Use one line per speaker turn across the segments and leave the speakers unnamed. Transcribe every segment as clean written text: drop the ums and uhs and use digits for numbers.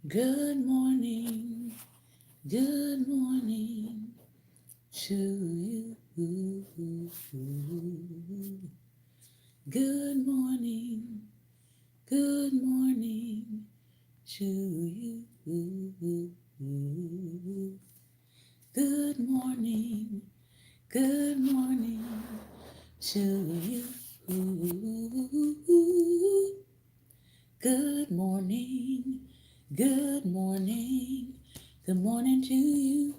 Good morning to you. Good morning to you. Good morning to you. Good morning, good morning, good morning to you.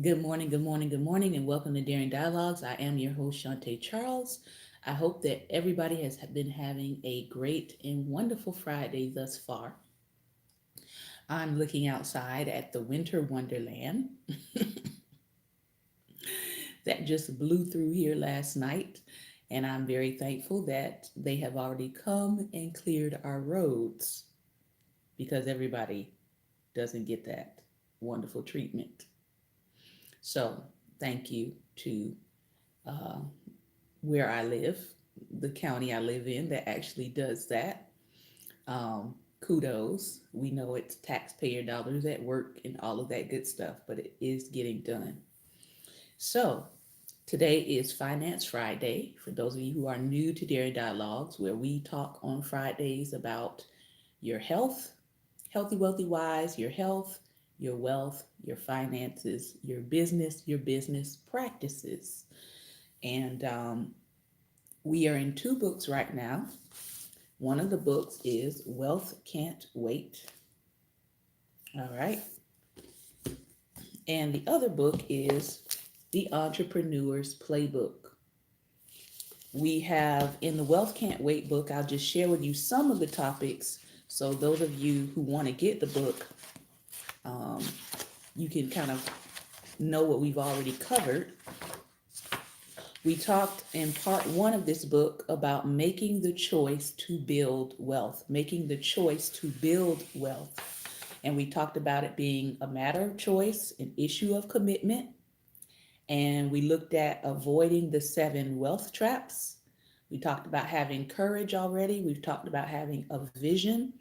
Good morning, and welcome to Daring Dialogues. I am your host, Shantae Charles. I hope that everybody has been having a great and wonderful Friday thus far. I'm looking outside at the winter wonderland that just blew through here last night, and I'm very thankful that they have already come and cleared our roads because everybody doesn't get that wonderful treatment. So, thank you to uh, where I live, the county I live in that actually does that. Kudos. We know it's taxpayer dollars at work and all of that good stuff, but it is getting done. So, today is Finance Friday. For those of you who are new to Dairy Dialogues, where we talk on Fridays about your health, healthy, wealthy, wise, your health, your wealth, your finances, your business practices. And we are in two books right now. One of the books is Wealth Can't Wait. All right. And the other book is The Entrepreneur's Playbook. We have in the Wealth Can't Wait book, I'll just share with you some of the topics. So, those of you who want to get the book, um, you can kind of know what we've already covered. We talked in part one of this book about making the choice to build wealth, making the choice to build wealth. And we talked about it being a matter of choice, an issue of commitment. And we looked at avoiding the 7 wealth traps. We talked about having courage already. We've talked about having a vision.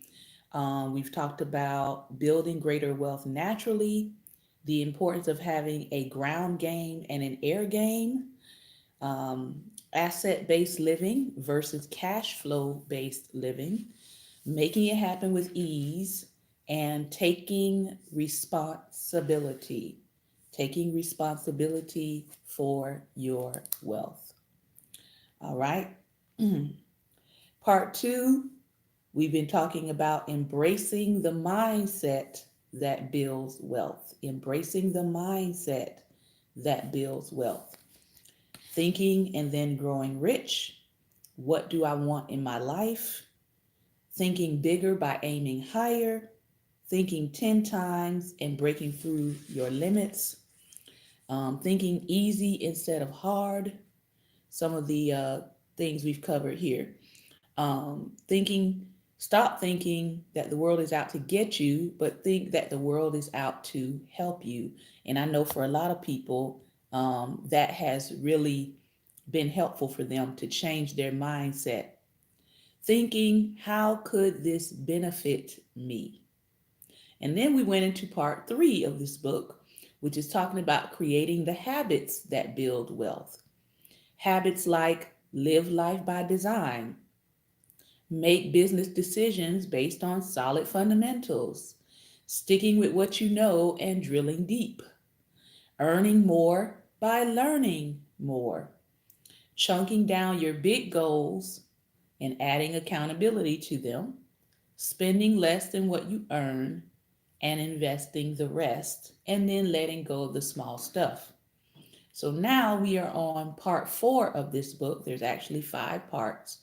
We've talked about building greater wealth naturally, the importance of having a ground game and an air game, asset based living versus cash flow based living, making it happen with ease, and taking responsibility for your wealth. All right. Part two, we've been talking about embracing the mindset that builds wealth, embracing the mindset that builds wealth, thinking and then growing rich. What do I want in my life? Thinking bigger by aiming higher, thinking 10 times and breaking through your limits, thinking easy instead of hard. Some of the things we've covered here. Stop thinking that the world is out to get you, but think that the world is out to help you. And I know for a lot of people, that has really been helpful for them to change their mindset. Thinking, how could this benefit me? And then we went into part three of this book, which is talking about creating the habits that build wealth. Habits like live life by design, make business decisions based on solid fundamentals, sticking with what you know and drilling deep, earning more by learning more, chunking down your big goals and adding accountability to them, spending less than what you earn and investing the rest, and then letting go of the small stuff. So now we are on part four of this book. There's actually 5 parts.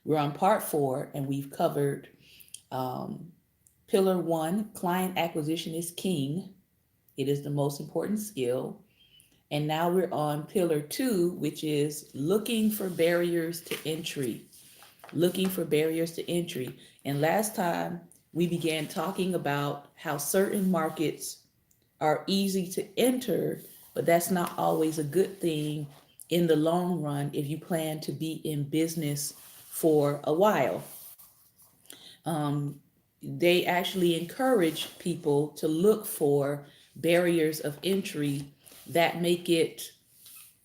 We're on part four, and we've covered um, pillar one, client acquisition is king. It is the most important skill. And now we're on pillar two, which is looking for barriers to entry. Looking for barriers to entry. And last time we began talking about how certain markets are easy to enter, but that's not always a good thing in the long run if you plan to be in business for a while. Um, they actually encourage people to look for barriers of entry that make it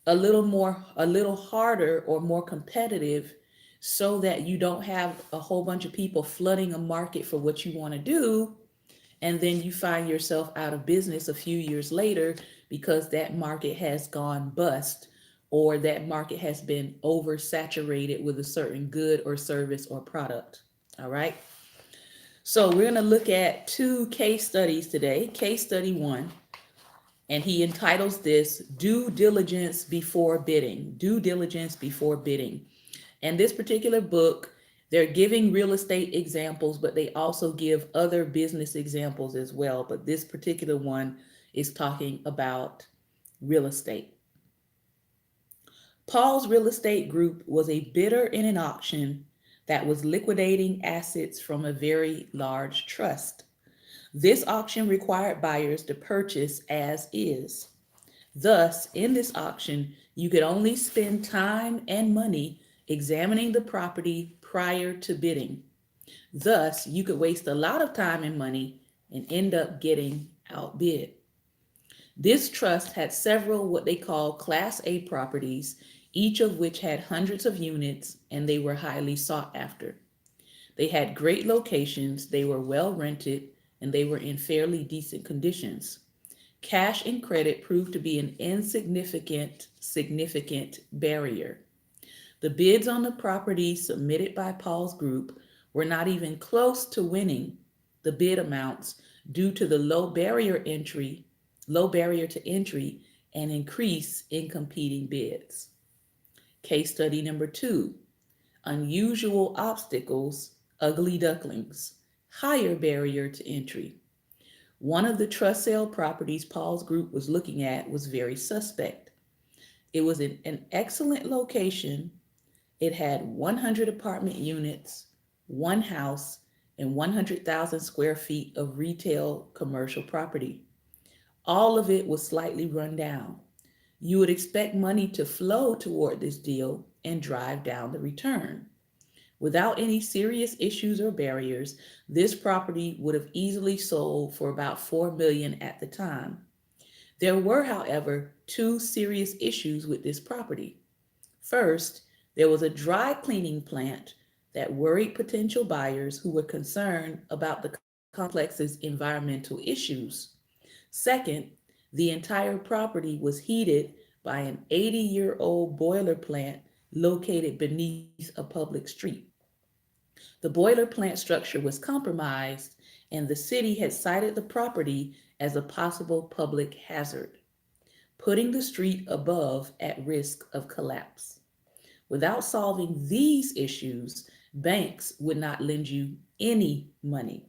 a little harder or more competitive so that you don't have a whole bunch of people flooding a market for what you want to do. And then you find yourself out of business a few years later because that market has gone bust or that market has been oversaturated with a certain good or service or product. All right. So we're going to look at two case studies today. Case study one, and he entitles this Due Diligence Before Bidding. Due Diligence Before Bidding. And this particular book, they're giving real estate examples, but they also give other business examples as well. But this particular one is talking about real estate. Paul's Real Estate Group was a bidder in an auction that was liquidating assets from a very large trust. This auction required buyers to purchase as is. Thus, in this auction, you could only spend time and money examining the property prior to bidding. Thus, you could waste a lot of time and money and end up getting outbid. This trust had several what they call Class A properties, each of which had hundreds of units, and they were highly sought after. They had great locations, they were well rented, and they were in fairly decent conditions. Cash and credit proved to be an significant barrier. The bids on the property submitted by Paul's group were not even close to winning the bid amounts due to the low barrier to entry and increase in competing bids. Case study number two, unusual obstacles, ugly ducklings, higher barrier to entry. One of the trust sale properties Paul's group was looking at was very suspect. It was in an excellent location. It had 100 apartment units, one house, and 100,000 square feet of retail commercial property. All of it was slightly run down. You would expect money to flow toward this deal and drive down the return. Without any serious issues or barriers, this property would have easily sold for about $4 million at the time. There were, however, two serious issues with this property. First, there was a dry cleaning plant that worried potential buyers who were concerned about the complex's environmental issues. Second, the entire property was heated by an 80-year-old boiler plant located beneath a public street. The boiler plant structure was compromised, and the city had cited the property as a possible public hazard, putting the street above at risk of collapse. Without solving these issues, banks would not lend you any money.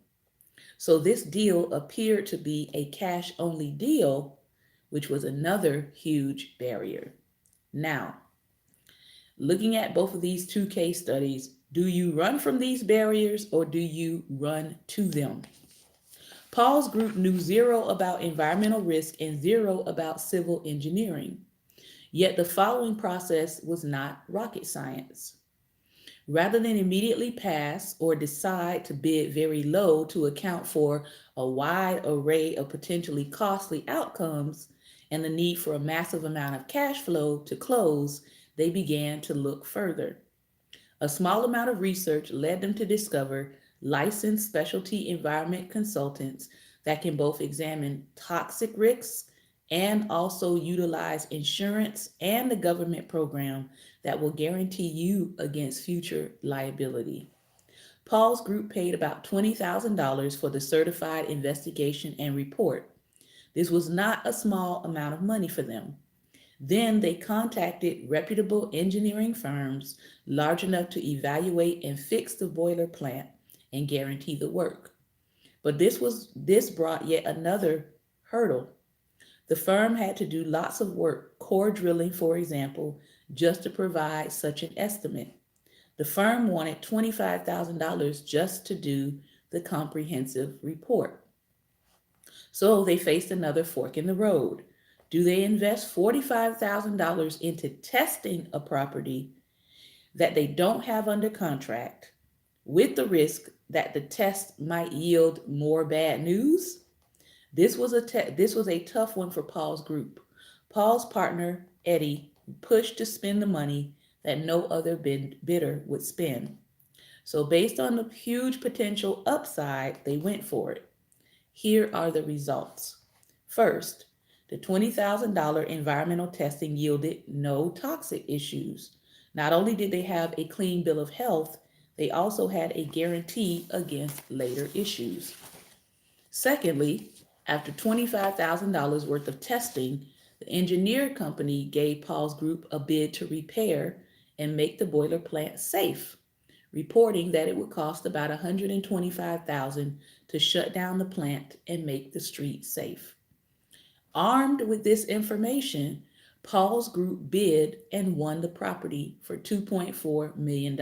So this deal appeared to be a cash-only deal, which was another huge barrier. Now, looking at both of these two case studies, do you run from these barriers or do you run to them? Paul's group knew zero about environmental risk and zero about civil engineering. Yet the following process was not rocket science. Rather than immediately pass or decide to bid very low to account for a wide array of potentially costly outcomes and the need for a massive amount of cash flow to close, they began to look further. A small amount of research led them to discover licensed specialty environment consultants that can both examine toxic risks and also utilize insurance and the government program that will guarantee you against future liability. Paul's group paid about $20,000 for the certified investigation and report. This was not a small amount of money for them. Then they contacted reputable engineering firms large enough to evaluate and fix the boiler plant and guarantee the work. But this brought yet another hurdle. The firm had to do lots of work, core drilling, for example, just to provide such an estimate. The firm wanted $25,000 just to do the comprehensive report. So they faced another fork in the road. Do they invest $45,000 into testing a property that they don't have under contract with the risk that the test might yield more bad news? This was a tough one for Paul's group. Paul's partner, Eddie, pushed to spend the money that no other bidder would spend. So, based on the huge potential upside, they went for it. Here are the results. First, the $20,000 environmental testing yielded no toxic issues. Not only did they have a clean bill of health, they also had a guarantee against later issues. Secondly, after $25,000 worth of testing, the engineer company gave Paul's group a bid to repair and make the boiler plant safe, reporting that it would cost about $125,000 to shut down the plant and make the street safe. Armed with this information, Paul's group bid and won the property for $2.4 million.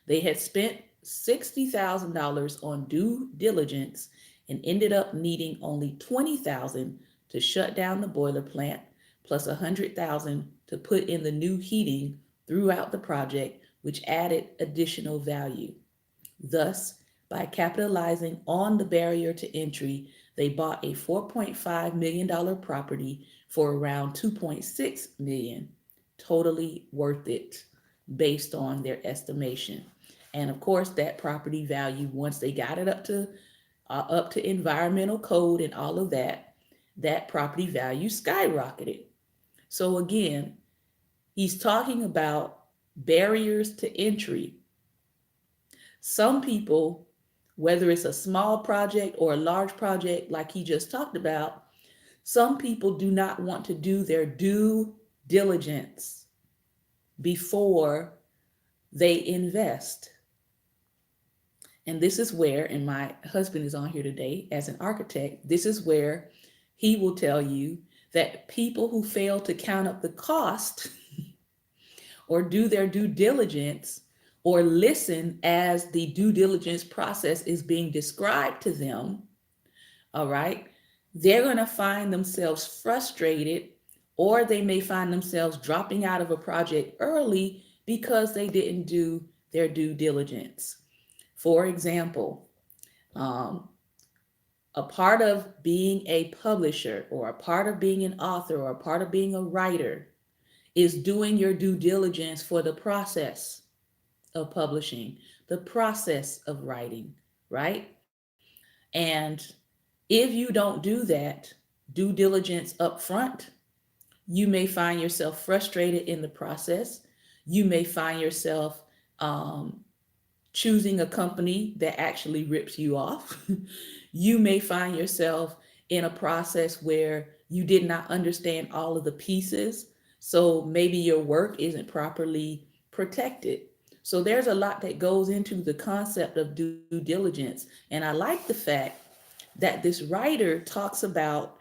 They had spent $60,000 on due diligence and ended up needing only $20,000 to shut down the boiler plant, plus $100,000 to put in the new heating throughout the project, which added additional value. Thus, by capitalizing on the barrier to entry, they bought a $4.5 million property for around $2.6 million. Totally worth it based on their estimation. And of course, that property value, once they got it up to environmental code and all of that, that property value skyrocketed. So again, he's talking about barriers to entry. Some people, whether it's a small project or a large project like he just talked about, some people do not want to do their due diligence before they invest. And this is where, and my husband is on here today as an architect, this is where he will tell you that people who fail to count up the cost or do their due diligence or listen as the due diligence process is being described to them, all right, they're going to find themselves frustrated, or they may find themselves dropping out of a project early because they didn't do their due diligence. For example, a part of being a publisher or a part of being an author or a part of being a writer is doing your due diligence for the process of publishing, the process of writing, right? And if you don't do that due diligence up front, you may find yourself frustrated in the process. You may find yourself choosing a company that actually rips you off. You may find yourself in a process where you did not understand all of the pieces. So maybe your work isn't properly protected. So there's a lot that goes into the concept of due diligence. And I like the fact that this writer talks about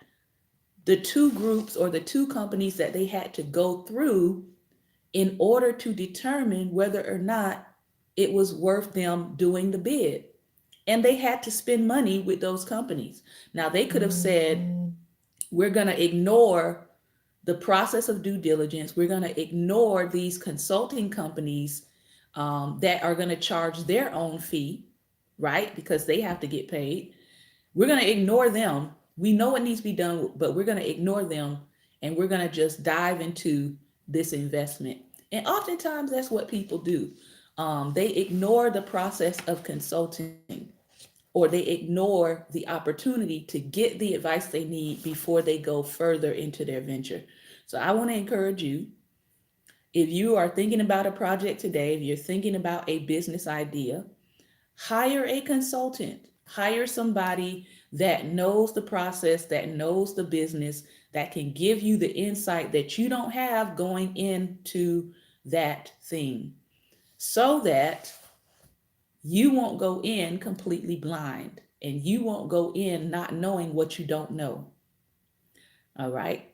the two groups or the two companies that they had to go through in order to determine whether or not it was worth them doing the bid. And they had to spend money with those companies. Now, they could have said, we're going to ignore the process of due diligence. We're going to ignore these consulting companies that are going to charge their own fee, right? Because they have to get paid. We're going to ignore them. We know it needs to be done, but we're going to ignore them, and we're going to just dive into this investment. And oftentimes that's what people do. They ignore the process of consulting, or they ignore the opportunity to get the advice they need before they go further into their venture. So I want to encourage you, if you are thinking about a project today, if you're thinking about a business idea, hire a consultant, hire somebody that knows the process, that knows the business, that can give you the insight that you don't have going into that thing, so that you won't go in completely blind and you won't go in not knowing what you don't know. All right.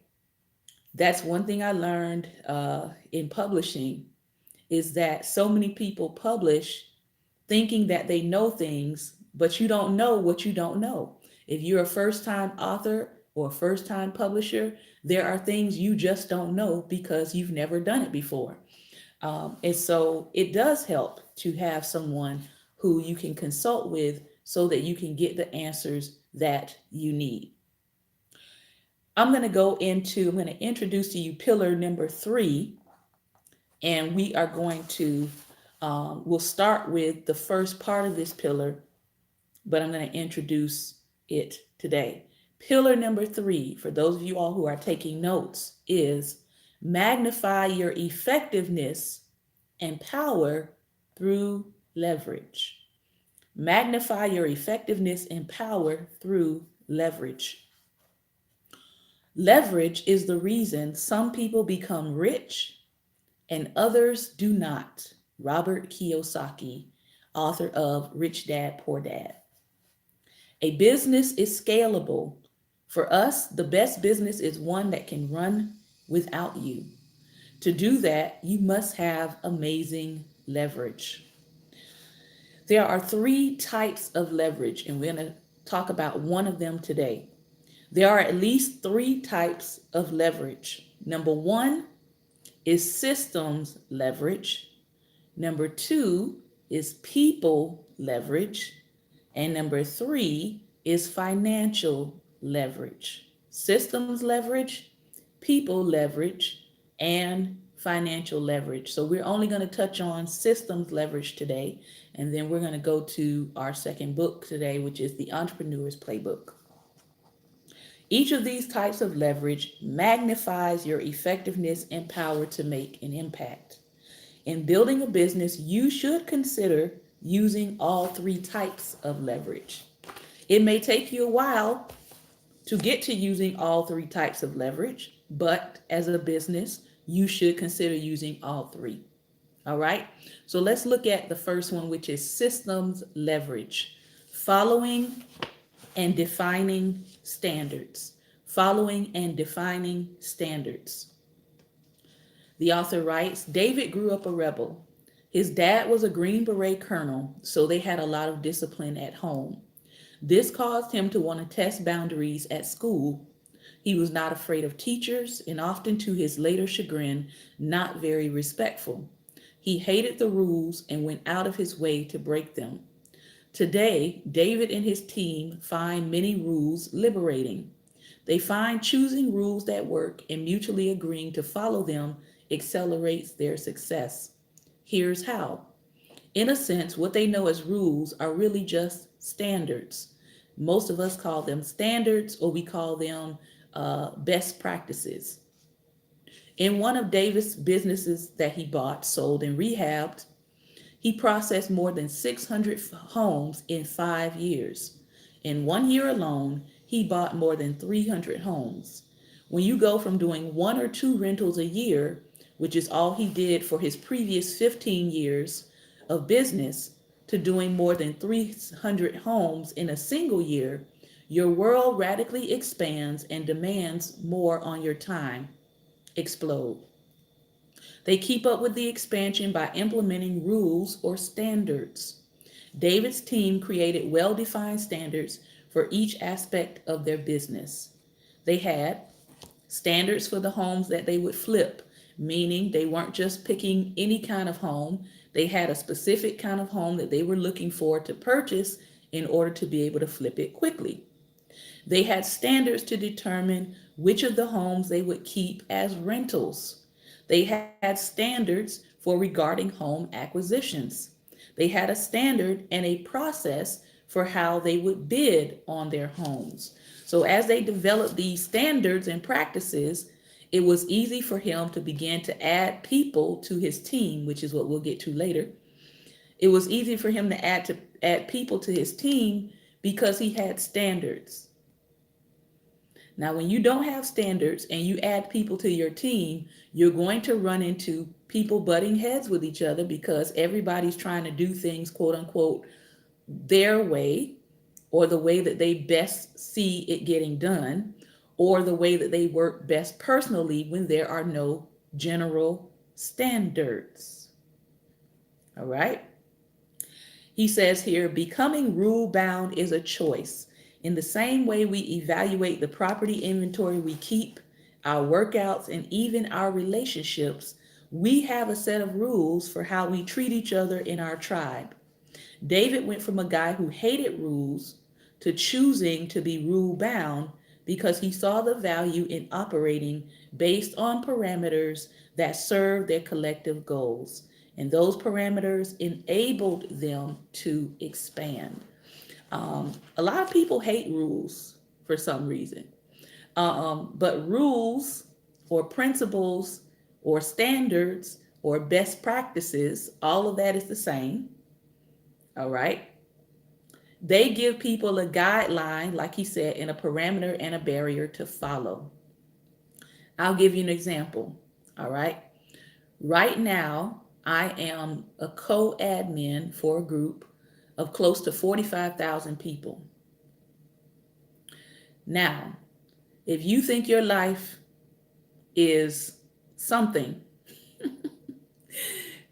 That's one thing I learned in publishing, is that so many people publish thinking that they know things, but you don't know what you don't know. If you're a first-time author or a first time publisher, there are things you just don't know because you've never done it before. And so it does help to have someone who you can consult with so that you can get the answers that you need. I'm going to introduce to you pillar number 3, and we are going to, we'll start with the first part of this pillar, but I'm going to introduce it today. Pillar number 3, for those of you all who are taking notes, is magnify your effectiveness and power through leverage. Magnify your effectiveness and power through leverage. Leverage is the reason some people become rich and others do not. Robert Kiyosaki, author of Rich Dad, Poor Dad. A business is scalable. For us, the best business is one that can run without you. To do that, you must have amazing leverage. There are 3 types of leverage, and we're going to talk about one of them today. There are at least 3 types of leverage. Number 1 is systems leverage. Number 2 is people leverage. And number 3 is financial leverage. Systems leverage, people leverage, and financial leverage. So we're only going to touch on systems leverage today, and then we're going to go to our second book today, which is The Entrepreneur's Playbook. Each of these types of leverage magnifies your effectiveness and power to make an impact. In building a business, you should consider using all 3 types of leverage. It may take you a while to get to using all 3 types of leverage, but as a business, you should consider using all 3. All right, so let's look at the first one, which is systems leverage. Following and defining standards. Following and defining standards. The author writes, David grew up a rebel. His dad was a Green Beret colonel, so they had a lot of discipline at home. This caused him to want to test boundaries at school. He was not afraid of teachers and often, to his later chagrin, not very respectful. He hated the rules and went out of his way to break them. Today, David and his team find many rules liberating. They find choosing rules that work and mutually agreeing to follow them accelerates their success. Here's how. In a sense, what they know as rules are really just standards. Most of us call them standards, or we call them best practices. In one of David's businesses that he bought, sold, and rehabbed, he processed more than 600 homes in 5 years. In 1 year alone, he bought more than 300 homes. When you go from doing 1 or 2 rentals a year, which is all he did for his previous 15 years of business, to doing more than 300 homes in a single year, your world radically expands and demands more on your time. Explode. They keep up with the expansion by implementing rules or standards. David's team created well-defined standards for each aspect of their business. They had standards for the homes that they would flip, meaning they weren't just picking any kind of home. They had a specific kind of home that they were looking for to purchase in order to be able to flip it quickly. They had standards to determine which of the homes they would keep as rentals. They had standards for regarding home acquisitions. They had a standard and a process for how they would bid on their homes. So as they developed these standards and practices, it was easy for him to begin to add people to his team, which is what we'll get to later. It was easy for him to add people to his team because he had standards. Now, when you don't have standards and you add people to your team, you're going to run into people butting heads with each other because everybody's trying to do things, quote unquote, their way, or the way that they best see it getting done, or the way that they work best personally when there are no general standards. All right. He says here, becoming rule bound is a choice. In the same way we evaluate the property inventory we keep, our workouts, and even our relationships, we have a set of rules for how we treat each other in our tribe. David went from a guy who hated rules to choosing to be rule bound because he saw the value in operating based on parameters that serve their collective goals. And those parameters enabled them to expand. A lot of people hate rules for some reason. But rules or principles or standards or best practices, all of that is the same. All right. They give people a guideline, like he said, and a parameter and a barrier to follow. I'll give you an example. All right. Right now, I am a co-admin for a group of close to 45,000 people. Now, if you think your life is something,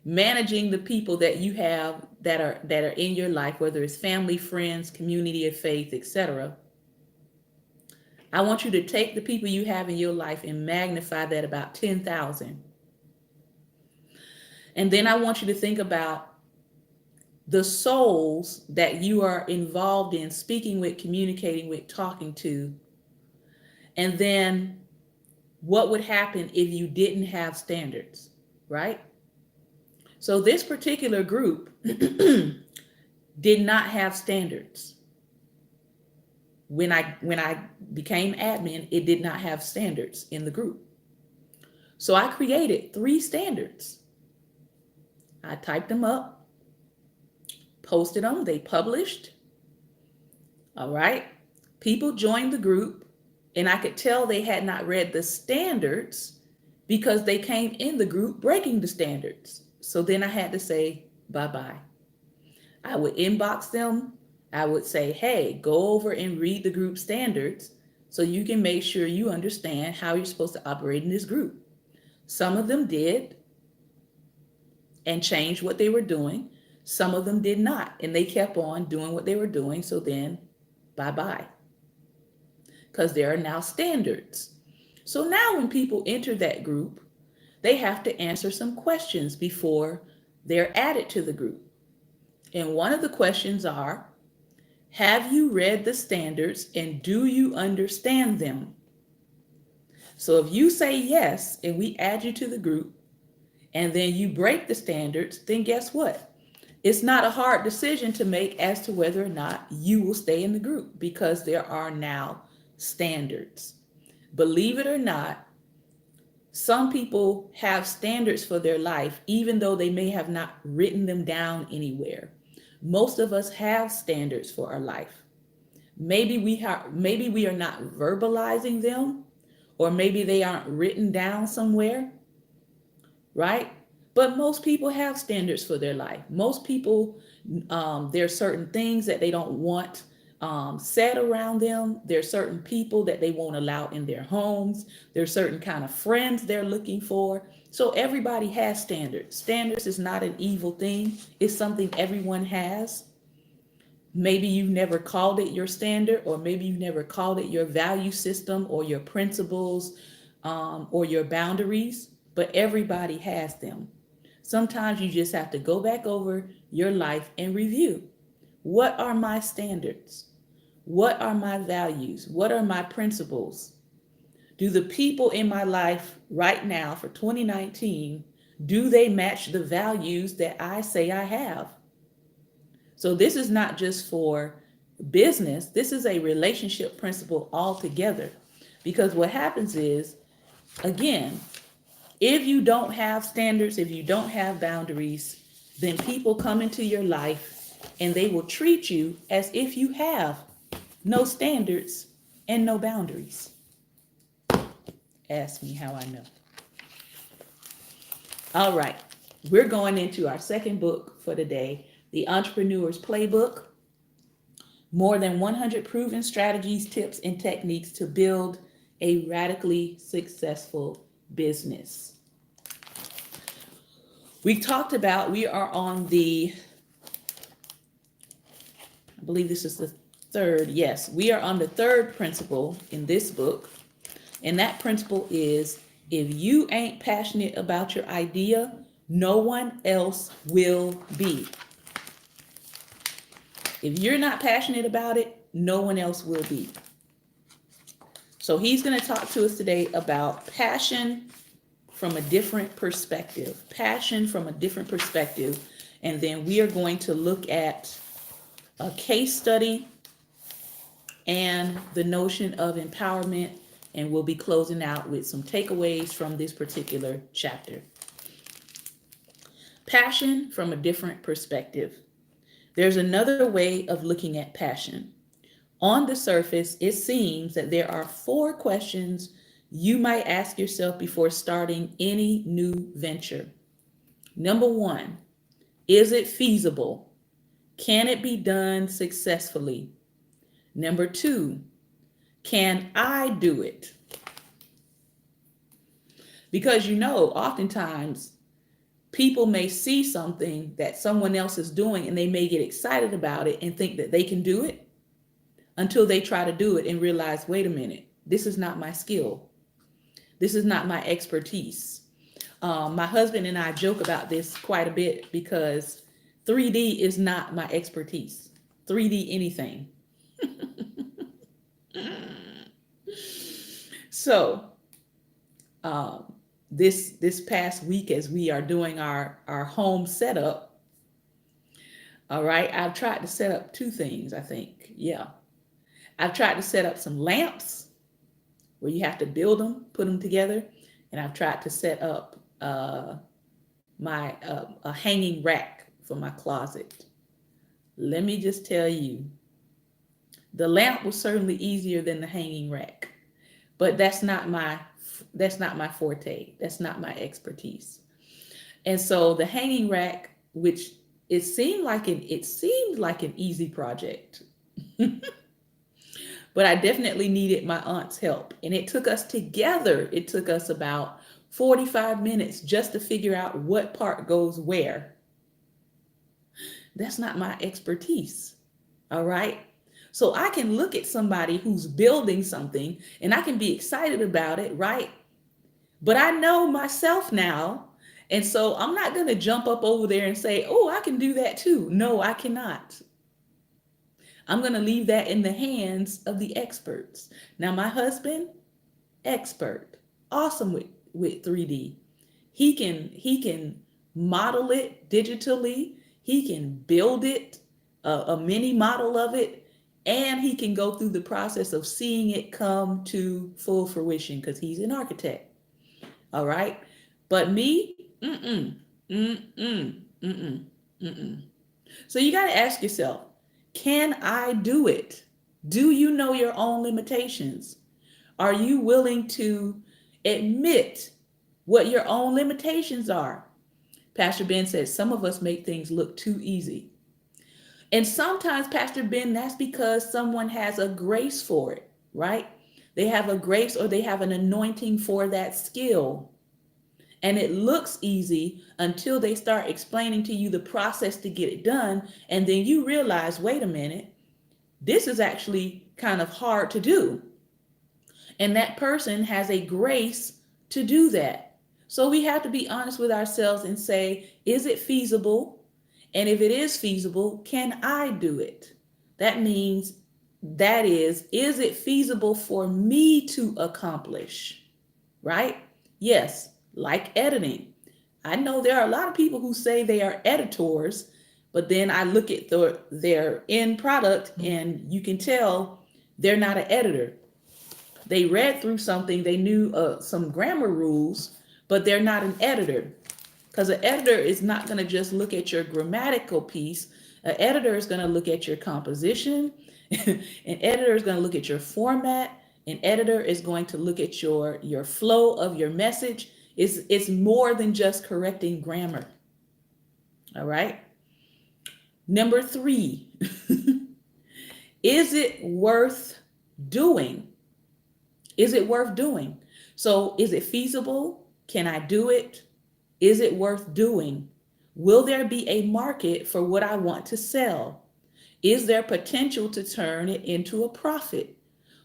managing the people that you have that are in your life, whether it's family, friends, community of faith, etc., I want you to take the people you have in your life and magnify that about 10,000. And then I want you to think about the souls that you are involved in speaking with, communicating with, talking to. And then what would happen if you didn't have standards, right? So this particular group did not have standards. When I became admin, it did not have standards in the group. So I created 3 standards. I typed them up, posted them, they published. All right. People joined the group, and I could tell they had not read the standards because they came in the group breaking the standards. So then I had to say bye-bye. I would inbox them. I would say, hey, go over and read the group standards so you can make sure you understand how you're supposed to operate in this group. Some of them did and changed what they were doing. Some of them did not, and they kept on doing what they were doing. So then bye-bye, because there are now standards. So now when people enter that group, they have to answer some questions before they're added to the group. And one of the questions are, have you read the standards and do you understand them? So if you say yes, and we add you to the group, and then you break the standards, then guess what? It's not a hard decision to make as to whether or not you will stay in the group, because there are now standards. Believe it or not, some people have standards for their life, even though they may have not written them down anywhere. Most of us have standards for our life. Maybe we are not verbalizing them, or maybe they aren't written down somewhere, right? But most people have standards for their life. Most people, there are certain things that they don't want said around them. There are certain people that they won't allow in their homes. There's certain kind of friends they're looking for. So everybody has standards. Standards is not an evil thing. It's something everyone has. Maybe you've never called it your standard, or maybe you've never called it your value system or your principles or your boundaries, but everybody has them. Sometimes you just have to go back over your life and review. What are my standards? What are my values? What are my principles? Do the people in my life right now for 2019, do they match the values that I say I have? So this is not just for business. This is a relationship principle altogether. Because what happens is, again, if you don't have standards, if you don't have boundaries, then people come into your life and they will treat you as if you have no standards and no boundaries. Ask me how I know. All right, we're going into our second book for today, The Entrepreneur's Playbook. More than 100 proven strategies, tips, and techniques to build a radically successful business. We are on I believe this is the Third, yes, we are on the third principle in this book. And that principle is, if you ain't passionate about your idea, no one else will be. If you're not passionate about it, no one else will be. So he's going to talk to us today about passion from a different perspective. Passion from a different perspective. And then we are going to look at a case study and the notion of empowerment. And we'll be closing out with some takeaways from this particular chapter. Passion from a different perspective. There's another way of looking at passion. On the surface, it seems that there are 4 questions you might ask yourself before starting any new venture. Number 1, is it feasible? Can it be done successfully? Number 2, can I do it? Because oftentimes people may see something that someone else is doing and they may get excited about it and think that they can do it until they try to do it and realize, wait a minute, this is not my skill. This is not my expertise. My husband and I joke about this quite a bit because 3D is not my expertise. 3D anything. So this past week, as we are doing our home setup, all right, I've tried to set up 2 things, I think. Yeah. I've tried to set up some lamps where you have to build them, put them together. And I've tried to set up a hanging rack for my closet. Let me just tell you, the lamp was certainly easier than the hanging rack, but that's not my forte. That's not my expertise. And so the hanging rack, which it seemed like an easy project, but I definitely needed my aunt's help. And it took us together. It took us about 45 minutes just to figure out what part goes where. That's not my expertise. All right. So I can look at somebody who's building something and I can be excited about it, right? But I know myself now. And so I'm not going to jump up over there and say, oh, I can do that too. No, I cannot. I'm going to leave that in the hands of the experts. Now, my husband, expert, awesome with 3D. He can model it digitally. He can build it, a mini model of it, and he can go through the process of seeing it come to full fruition because he's an architect. All right. But me, So you got to ask yourself, can I do it? Do you know your own limitations? Are you willing to admit what your own limitations are? Pastor Ben says some of us make things look too easy. And sometimes, Pastor Ben, that's because someone has a grace for it, right? They have a grace or they have an anointing for that skill. And it looks easy until they start explaining to you the process to get it done. And then you realize, wait a minute, this is actually kind of hard to do. And that person has a grace to do that. So we have to be honest with ourselves and say, is it feasible? And if it is feasible, can I do it? That means, is it feasible for me to accomplish? Right? Yes. Like editing. I know there are a lot of people who say they are editors, but then I look at their end product and you can tell they're not an editor. They read through something, they knew some grammar rules, but they're not an editor. Because an editor is not going to just look at your grammatical piece. An editor is going to look at your composition. An editor is going to look at your format. An editor is going to look at your flow of your message. It's more than just correcting grammar. All right. Number 3, is it worth doing? Is it worth doing? So is it feasible? Can I do it? Is it worth doing? Will there be a market for what I want to sell? Is there potential to turn it into a profit?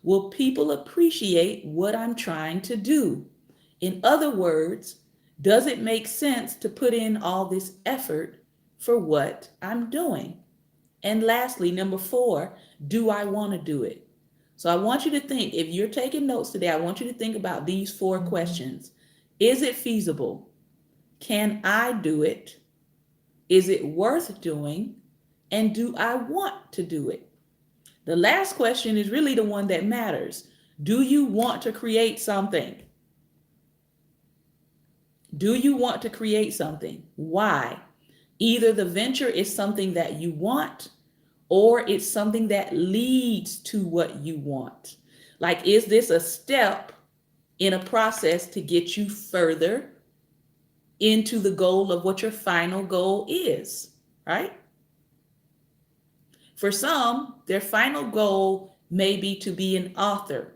Will people appreciate what I'm trying to do? In other words, does it make sense to put in all this effort for what I'm doing? And lastly, number 4, do I want to do it? So I want you to think, if you're taking notes today, I want you to think about these 4 questions. Is it feasible? Can I do it? Is it worth doing? And do I want to do it? The last question is really the one that matters. Do you want to create something? Do you want to create something? Why? Either the venture is something that you want, or it's something that leads to what you want. Like, is this a step in a process to get you further into the goal of what your final goal is, right? For some, their final goal may be to be an author,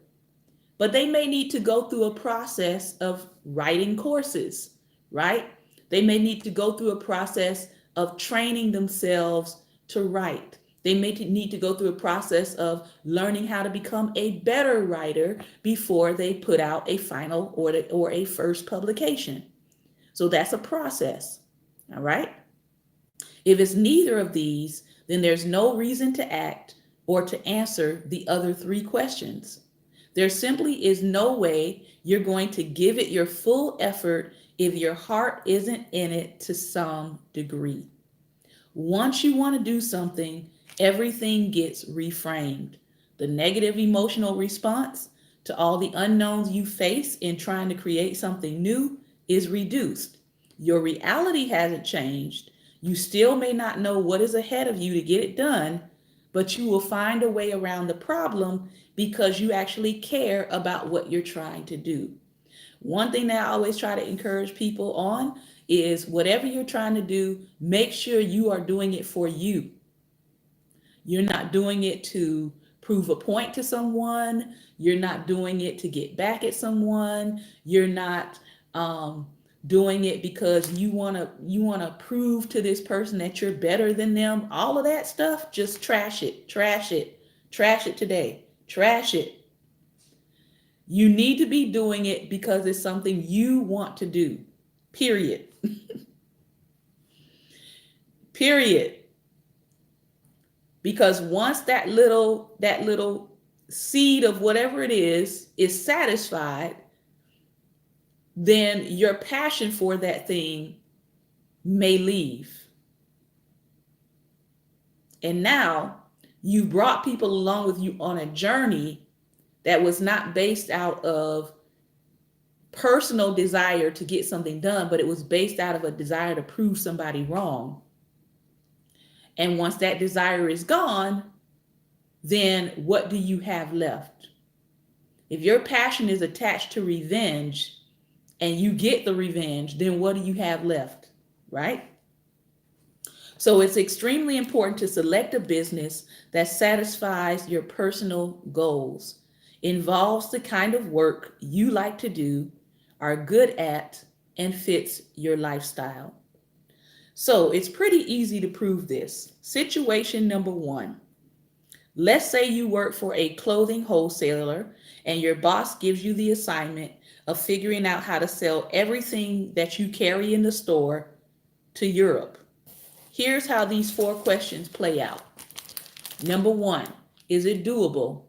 but they may need to go through a process of writing courses, right? They may need to go through a process of training themselves to write. They may need to go through a process of learning how to become a better writer before they put out a final or a first publication. So that's a process, all right? If it's neither of these, then there's no reason to act or to answer the other 3 questions. There simply is no way you're going to give it your full effort if your heart isn't in it to some degree. Once you want to do something, everything gets reframed. The negative emotional response to all the unknowns you face in trying to create something new is reduced. Your reality hasn't changed. You still may not know what is ahead of you to get it done, but you will find a way around the problem because you actually care about what you're trying to do. One thing that I always try to encourage people on is whatever you're trying to do, make sure you are doing it for you. You're not doing it to prove a point to someone. You're not doing it to get back at someone. You're not doing it because you want to prove to this person that you're better than them. All of that stuff, just trash it, trash it, trash it today, trash it. You need to be doing it because it's something you want to do, period. Period. Because once that little seed of whatever it is satisfied, then your passion for that thing may leave. And now you brought people along with you on a journey that was not based out of personal desire to get something done, but it was based out of a desire to prove somebody wrong. And once that desire is gone, then what do you have left? If your passion is attached to revenge and you get the revenge, then what do you have left, right? So it's extremely important to select a business that satisfies your personal goals, involves the kind of work you like to do, are good at, and fits your lifestyle. So it's pretty easy to prove this. Situation number 1. Let's say you work for a clothing wholesaler and your boss gives you the assignment of figuring out how to sell everything that you carry in the store to Europe. Here's how these 4 questions play out. Number 1, is it doable?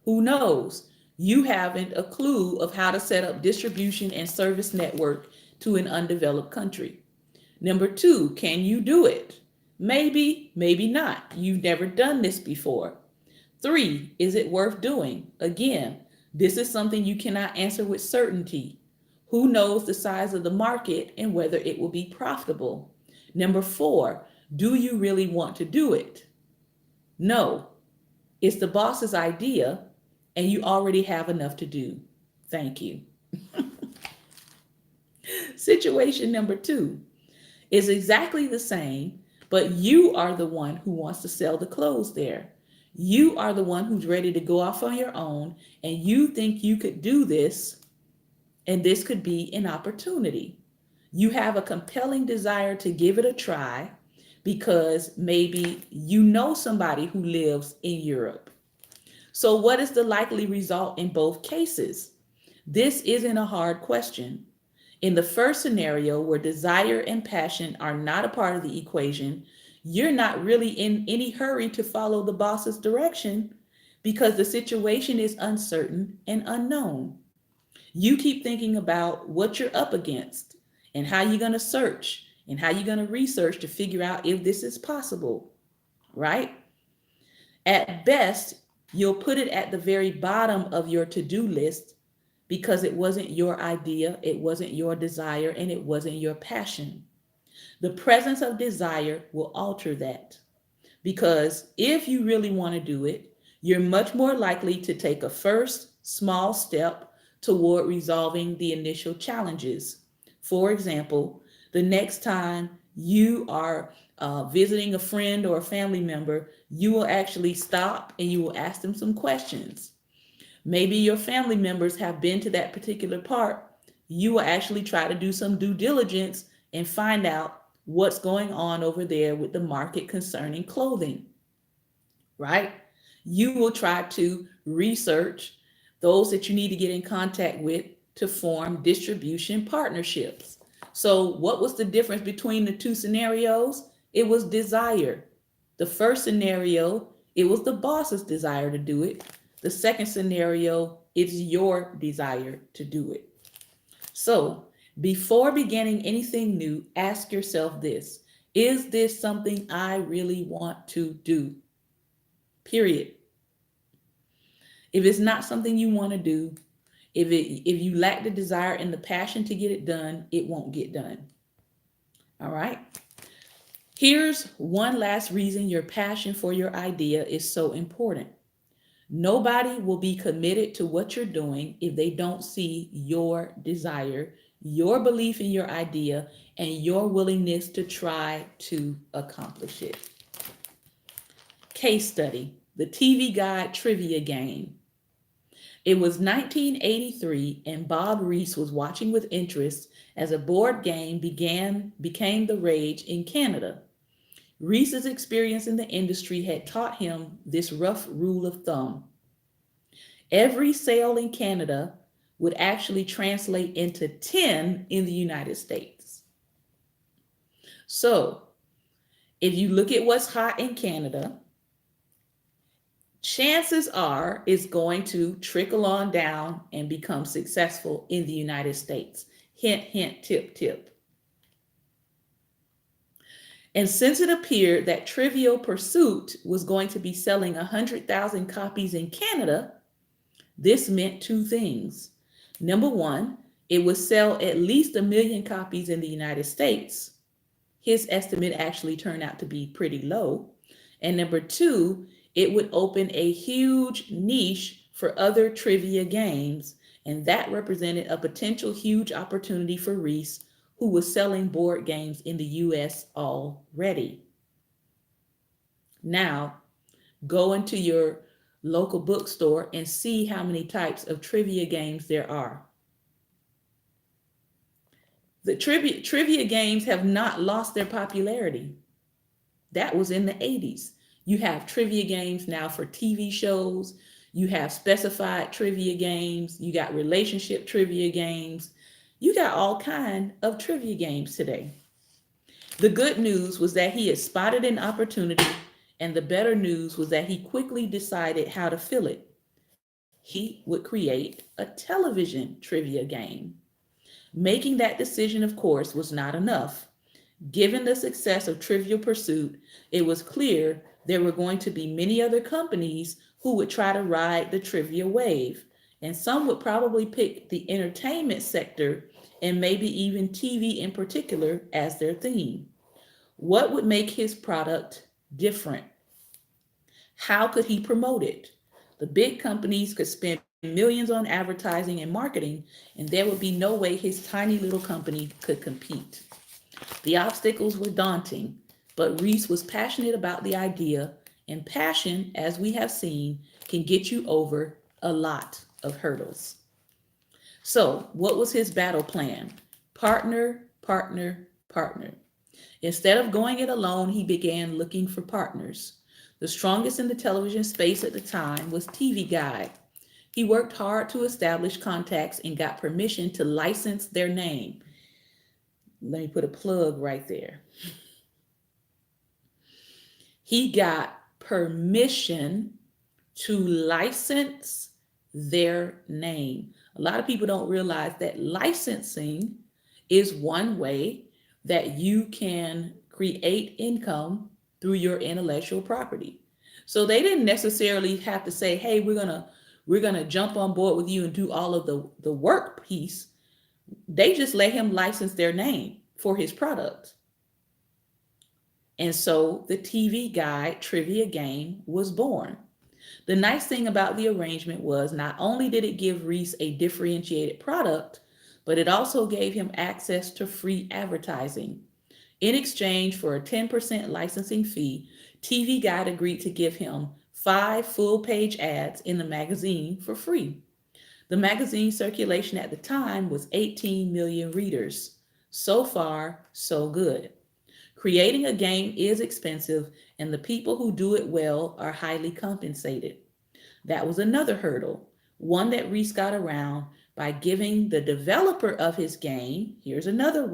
Who knows? You haven't a clue of how to set up distribution and service network to an undeveloped country. Number 2, can you do it? Maybe, maybe not. You've never done this before. 3, is it worth doing? Again, this is something you cannot answer with certainty. Who knows the size of the market and whether it will be profitable? Number 4, do you really want to do it? No, it's the boss's idea and you already have enough to do. Thank you. Situation number 2 is exactly the same, but you are the one who wants to sell the clothes there. You are the one who's ready to go off on your own, and you think you could do this, and this could be an opportunity. You have a compelling desire to give it a try, because maybe you know somebody who lives in Europe. So, what is the likely result in both cases? This isn't a hard question. In the first scenario, where desire and passion are not a part of the equation, you're not really in any hurry to follow the boss's direction because the situation is uncertain and unknown. You keep thinking about what you're up against and how you're going to search and how you're going to research to figure out if this is possible, right? At best, you'll put it at the very bottom of your to do list because it wasn't your idea, it wasn't your desire, and it wasn't your passion. The presence of desire will alter that because if you really want to do it, you're much more likely to take a first small step toward resolving the initial challenges. For example, the next time you are visiting a friend or a family member, you will actually stop and you will ask them some questions. Maybe your family members have been to that particular part. You will actually try to do some due diligence and find out what's going on over there with the market concerning clothing, right? You will try to research those that you need to get in contact with to form distribution partnerships. So, what was the difference between the two scenarios? It was desire. The first scenario, it was the boss's desire to do it. The second scenario, it's your desire to do it. So, before beginning anything new, ask yourself this: is this something I really want to do? Period. If it's not something you want to do, if you lack the desire and the passion to get it done, it won't get done. All right. Here's one last reason your passion for your idea is so important. Nobody will be committed to what you're doing if they don't see your desire, your belief in your idea, and your willingness to try to accomplish it. Case study: the TV Guide trivia game. It was 1983, and Bob Reese was watching with interest as a board game became the rage in Canada. Reese's experience in the industry had taught him this rough rule of thumb. Every sale in Canada would actually translate into 10 in the United States. So, if you look at what's hot in Canada, chances are it's going to trickle on down and become successful in the United States. Hint, hint, tip, tip. And since it appeared that Trivial Pursuit was going to be selling 100,000 copies in Canada, this meant two things. Number one, it would sell at least 1 million copies in the United States. His estimate actually turned out to be pretty low. And number two, it would open a huge niche for other trivia games, and that represented a potential huge opportunity for Reese, who was selling board games in the US already. Now, go into your local bookstore and see how many types of trivia games there are. The trivia games have not lost their popularity. That was in the 80s. You have trivia games now for TV shows. You have specified trivia games. You got relationship trivia games. You got all kinds of trivia games today. The good news was that he had spotted an opportunity, and the better news was that he quickly decided how to fill it. He would create a television trivia game. Making that decision, of course, was not enough. Given the success of Trivial Pursuit, it was clear there were going to be many other companies who would try to ride the trivia wave, and some would probably pick the entertainment sector and maybe even TV in particular as their theme. What would make his product different? How could he promote it? The big companies could spend millions on advertising and marketing, and there would be no way his tiny little company could compete. The obstacles were daunting, but Reese was passionate about the idea, and passion, as we have seen, can get you over a lot of hurdles. So, what was his battle plan? Partner, partner, partner. Instead of going it alone, he began looking for partners. The strongest in the television space at the time was TV Guide. He worked hard to establish contacts and got permission to license their name. Let me put a plug right there. He got permission to license their name. A lot of people don't realize that licensing is one way that you can create income through your intellectual property. So they didn't necessarily have to say, "Hey, we're gonna jump on board with you and do all of the work piece." They just let him license their name for his product. And so the TV Guide trivia game was born. The nice thing about the arrangement was not only did it give Reese a differentiated product, but it also gave him access to free advertising. In exchange for a 10% licensing fee, TV Guide agreed to give him 5 full-page ads in the magazine for free. The magazine circulation at the time was 18 million readers. So far, so good. Creating a game is expensive, and the people who do it well are highly compensated. That was another hurdle, one that Reese got around by giving the developer of his game. Here's another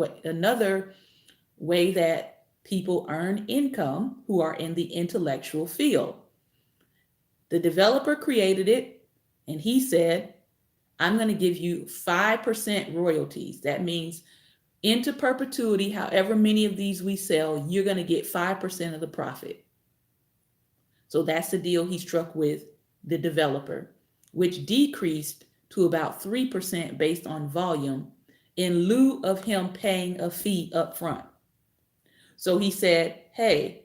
way that people earn income who are in the intellectual field. The developer created it, and he said, "I'm going to give you 5% royalties." That means into perpetuity, however many of these we sell, you're going to get 5% of the profit. So that's the deal he struck with the developer, which decreased to about 3% based on volume in lieu of him paying a fee up front. So he said, "Hey,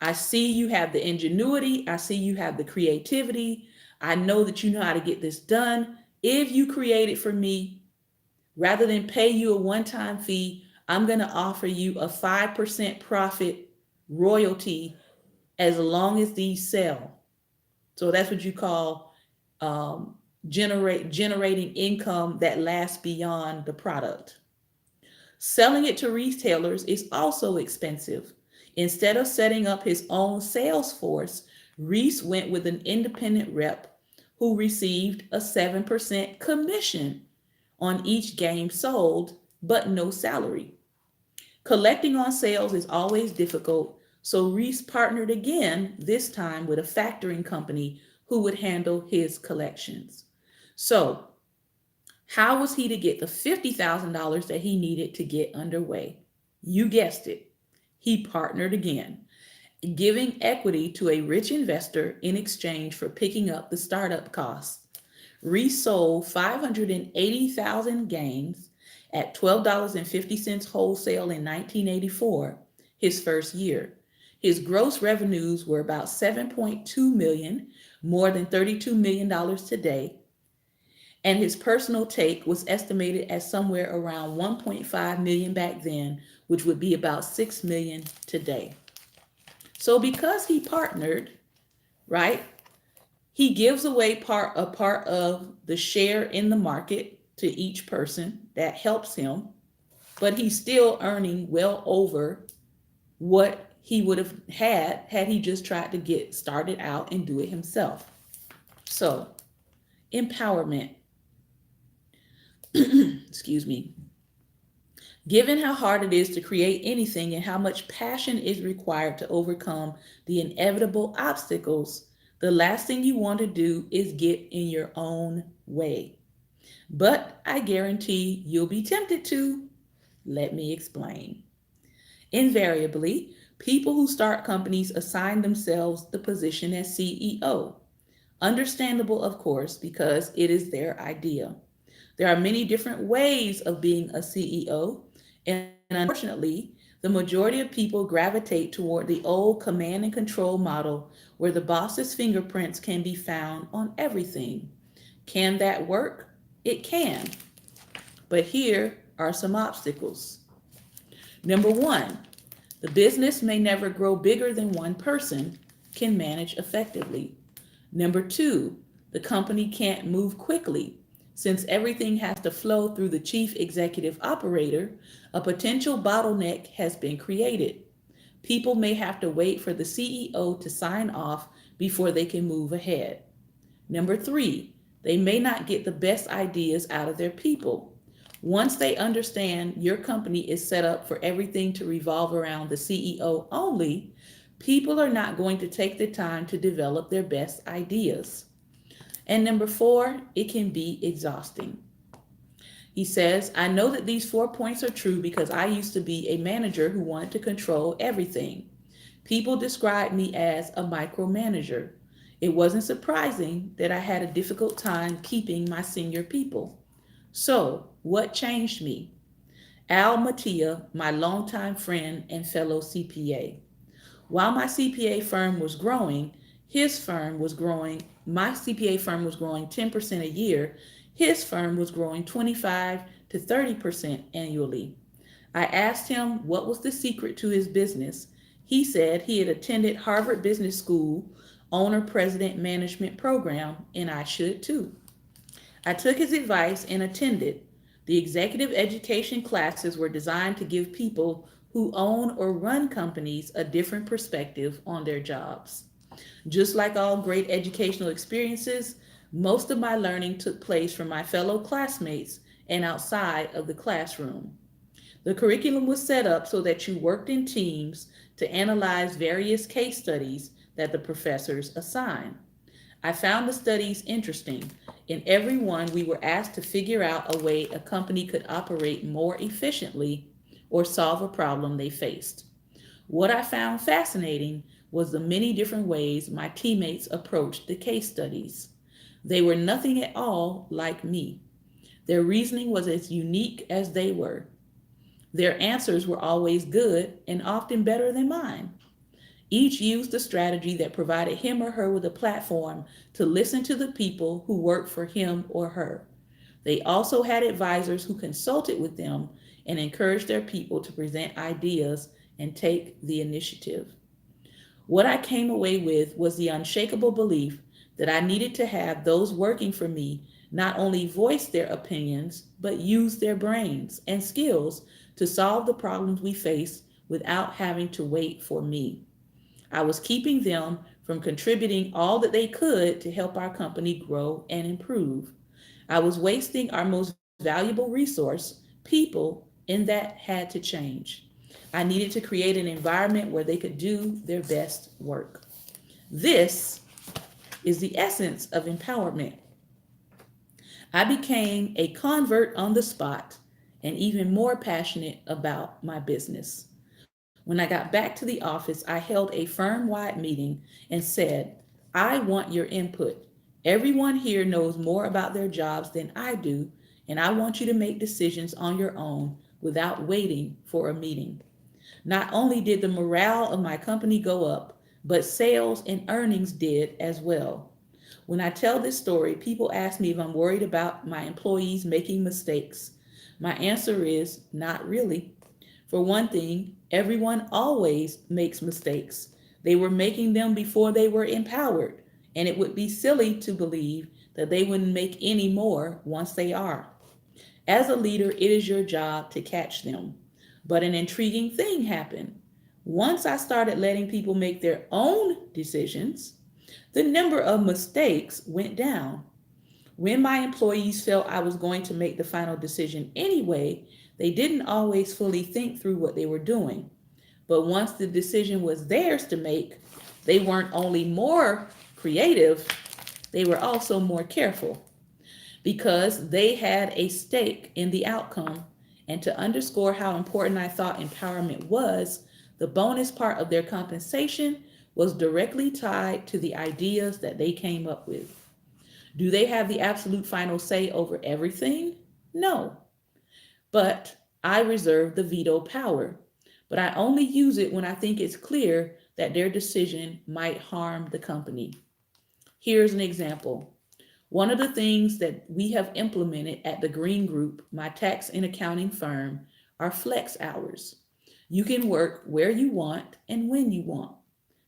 I see you have the ingenuity. I see you have the creativity. I know that you know how to get this done. If you create it for me, rather than pay you a one-time fee, I'm going to offer you a 5% profit royalty as long as these sell." So that's what you call generating income that lasts beyond the product. Selling it to retailers is also expensive. Instead of setting up his own sales force, Reese went with an independent rep who received a 7% commission on each game sold, but no salary. Collecting on sales is always difficult, so Reese partnered again, this time with a factoring company who would handle his collections. So, how was he to get the $50,000 that he needed to get underway? You guessed it. He partnered again, giving equity to a rich investor in exchange for picking up the startup costs. Reese sold 580,000 games at $12.50 wholesale in 1984, his first year. His gross revenues were about $7.2 million, more than $32 million today, and his personal take was estimated at somewhere around 1.5 million back then, which would be about 6 million today. So because he partnered, right, he gives away a part of the share in the market to each person that helps him, but he's still earning well over what he would have had he just tried to get started out and do it himself. So, empowerment. Excuse me. Given how hard it is to create anything and how much passion is required to overcome the inevitable obstacles, the last thing you want to do is get in your own way. But I guarantee you'll be tempted to. Let me explain. Invariably, people who start companies assign themselves the position as CEO. Understandable, of course, because it is their idea. There are many different ways of being a CEO, and unfortunately, the majority of people gravitate toward the old command and control model where the boss's fingerprints can be found on everything. Can that work? It can. But here are some obstacles. Number one, the business may never grow bigger than one person can manage effectively. Number two, the company can't move quickly. Since everything has to flow through the chief executive operator, a potential bottleneck has been created. People may have to wait for the CEO to sign off before they can move ahead. Number three, they may not get the best ideas out of their people. Once they understand your company is set up for everything to revolve around the CEO only, people are not going to take the time to develop their best ideas. And number four, it can be exhausting. He says, I know that these 4 points are true because I used to be a manager who wanted to control everything. People described me as a micromanager. It wasn't surprising that I had a difficult time keeping my senior people. So, what changed me? Al Mattia, my longtime friend and fellow CPA. While my CPA firm was growing, his firm was growing, my CPA firm was growing 10% a year, his firm was growing 25 to 30% annually. I asked him what was the secret to his business. He said he had attended Harvard Business School Owner President Management Program, and I should too. I took his advice and attended. The executive education classes were designed to give people who own or run companies a different perspective on their jobs. Just like all great educational experiences, most of my learning took place from my fellow classmates and outside of the classroom. The curriculum was set up so that you worked in teams to analyze various case studies that the professors assigned. I found the studies interesting. In every one, we were asked to figure out a way a company could operate more efficiently or solve a problem they faced. What I found fascinating was the many different ways my teammates approached the case studies. They were nothing at all like me. Their reasoning was as unique as they were. Their answers were always good and often better than mine. Each used a strategy that provided him or her with a platform to listen to the people who worked for him or her. They also had advisors who consulted with them and encouraged their people to present ideas and take the initiative. What I came away with was the unshakable belief that I needed to have those working for me not only voice their opinions, but use their brains and skills to solve the problems we face without having to wait for me. I was keeping them from contributing all that they could to help our company grow and improve. I was wasting our most valuable resource, people, and that had to change. I needed to create an environment where they could do their best work. This is the essence of empowerment. I became a convert on the spot and even more passionate about my business. When I got back to the office, I held a firm wide meeting and said, I want your input. Everyone here knows more about their jobs than I do, and I want you to make decisions on your own without waiting for a meeting. Not only did the morale of my company go up, but sales and earnings did as well. When I tell this story, people ask me if I'm worried about my employees making mistakes. My answer is not really. For one thing, everyone always makes mistakes. They were making them before they were empowered, and it would be silly to believe that they wouldn't make any more once they are. As a leader, it is your job to catch them. But an intriguing thing happened. Once I started letting people make their own decisions, the number of mistakes went down. When my employees felt I was going to make the final decision anyway, they didn't always fully think through what they were doing. But once the decision was theirs to make, they weren't only more creative, they were also more careful because they had a stake in the outcome. And to underscore how important I thought empowerment was, the bonus part of their compensation was directly tied to the ideas that they came up with. Do they have the absolute final say over everything? No. But I reserve the veto power. But I only use it when I think it's clear that their decision might harm the company. Here's an example. One of the things that we have implemented at the Green Group, my tax and accounting firm, are flex hours. You can work where you want and when you want.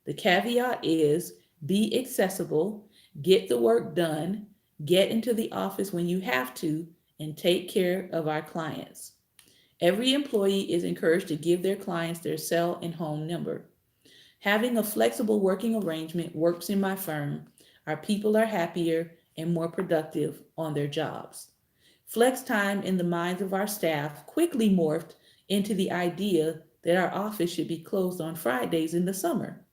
The caveat is be accessible, get the work done, Get into the office when you have to and take care of our clients. Every employee is encouraged to give their clients their cell and home number. Having a flexible working arrangement works in my firm. Our people are happier and more productive on their jobs. Flex time in the minds of our staff quickly morphed into the idea that our office should be closed on Fridays in the summer.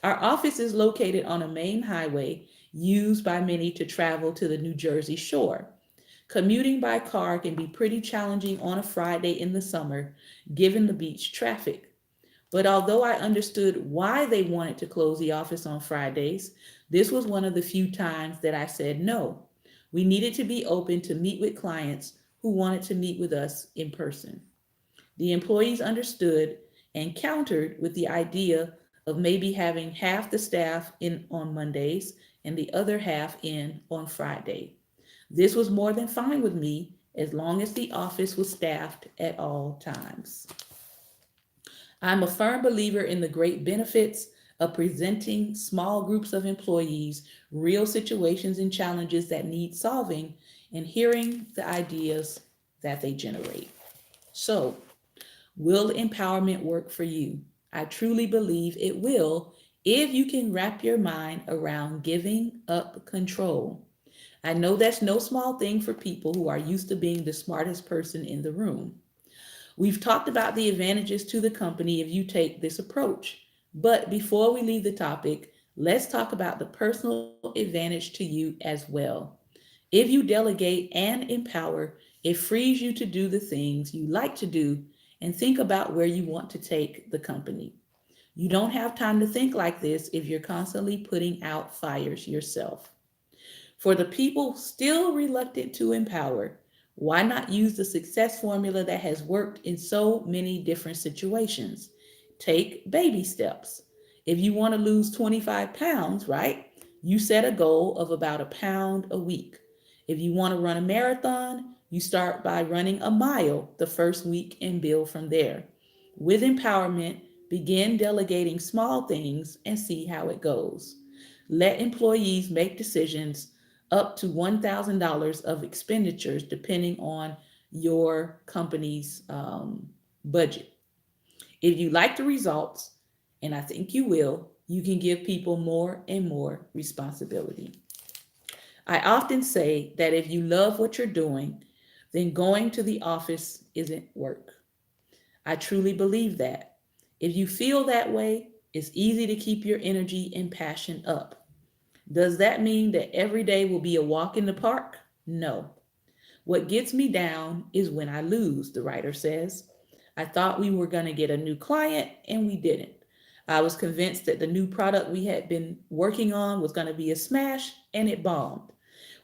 Our office is located on a main highway used by many to travel to the New Jersey shore. Commuting by car can be pretty challenging on a Friday in the summer, given the beach traffic. But although I understood why they wanted to close the office on Fridays, this was one of the few times that I said no. We needed to be open to meet with clients who wanted to meet with us in person. The employees understood and countered with the idea of maybe having half the staff in on Mondays and the other half in on Friday. This was more than fine with me as long as the office was staffed at all times. I'm a firm believer in the great benefits of presenting small groups of employees real situations and challenges that need solving and hearing the ideas that they generate. So, will empowerment work for you? I truly believe it will if you can wrap your mind around giving up control. I know that's no small thing for people who are used to being the smartest person in the room. We've talked about the advantages to the company if you take this approach. But before we leave the topic, let's talk about the personal advantage to you as well. If you delegate and empower, it frees you to do the things you like to do and think about where you want to take the company. You don't have time to think like this if you're constantly putting out fires yourself. For the people still reluctant to empower, why not use the success formula that has worked in so many different situations? Take baby steps. If you want to lose 25 pounds, right? You set a goal of about a pound a week. If you want to run a marathon, you start by running a mile the first week and build from there. With empowerment, begin delegating small things and see how it goes. Let employees make decisions up to $1,000 of expenditures depending on your company's budget. If you like the results, and I think you will, you can give people more and more responsibility. I often say that if you love what you're doing, then going to the office isn't work. I truly believe that. If you feel that way, it's easy to keep your energy and passion up. Does that mean that every day will be a walk in the park? No. What gets me down is when I lose, the writer says. I thought we were going to get a new client and we didn't. I was convinced that the new product we had been working on was going to be a smash and it bombed.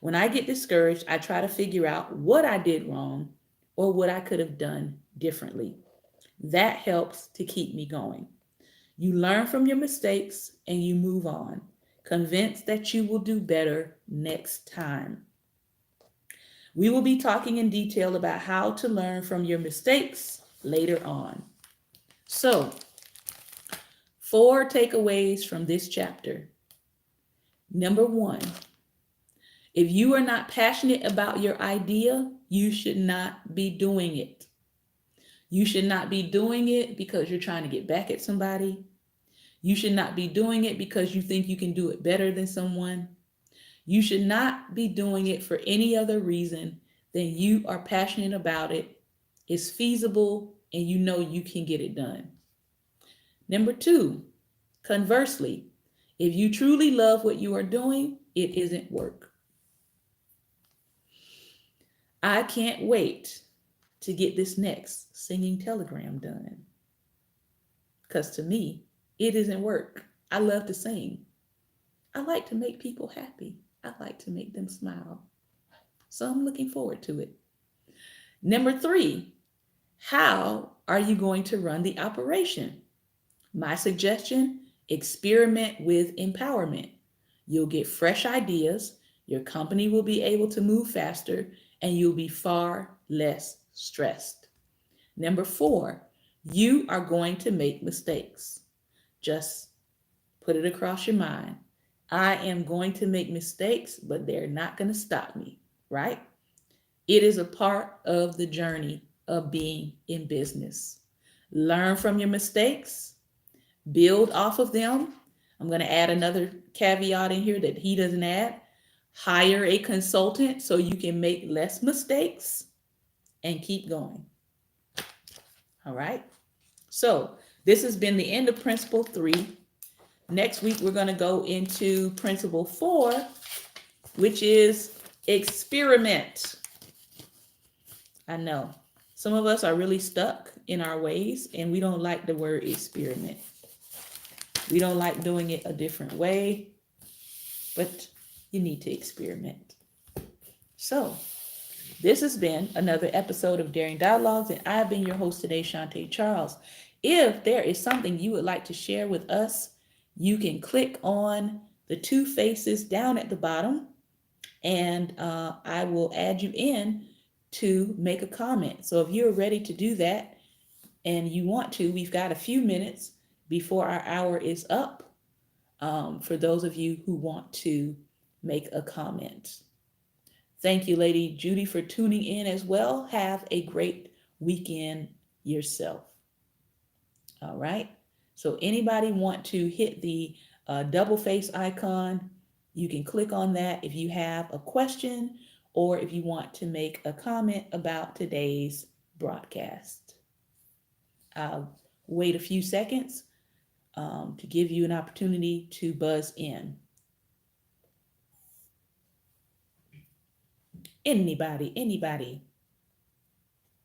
When I get discouraged, I try to figure out what I did wrong or what I could have done differently. That helps to keep me going. You learn from your mistakes and you move on, convinced that you will do better next time. We will be talking in detail about how to learn from your mistakes later on. So, 4 takeaways from this chapter. Number 1, if you are not passionate about your idea, you should not be doing it. You should not be doing it because you're trying to get back at somebody. You should not be doing it because you think you can do it better than someone. You should not be doing it for any other reason than you are passionate about it, it's feasible, and you know you can get it done. Number 2, conversely, if you truly love what you are doing, it isn't work. I can't wait to get this next singing telegram done. Because to me, it isn't work. I love to sing. I like to make people happy. I like to make them smile. So I'm looking forward to it. Number 3, how are you going to run the operation? My suggestion, experiment with empowerment. You'll get fresh ideas, your company will be able to move faster, and you'll be far less stressed. Number 4, you are going to make mistakes. Just put it across your mind. I am going to make mistakes, but they're not going to stop me, right? It is a part of the journey of being in business. Learn from your mistakes, build off of them. I'm going to add another caveat in here that he doesn't add. Hire a consultant so you can make less mistakes and keep going. All right. So, this has been the end of Principle 3. Next week, we're going to go into Principle 4, which is experiment. I know some of us are really stuck in our ways and we don't like the word experiment. We don't like doing it a different way, but you need to experiment. So, this has been another episode of Daring Dialogues, and I've been your host today, Shantae Charles. If there is something you would like to share with us, you can click on the two faces down at the bottom, and I will add you in to make a comment. So if you're ready to do that and you want to, we've got a few minutes before our hour is up for those of you who want to make a comment. Thank you, Lady Judy, for tuning in as well. Have a great weekend yourself. All right. So anybody want to hit the double face icon, you can click on that if you have a question or if you want to make a comment about today's broadcast. I'll wait a few seconds to give you an opportunity to buzz in. Anybody.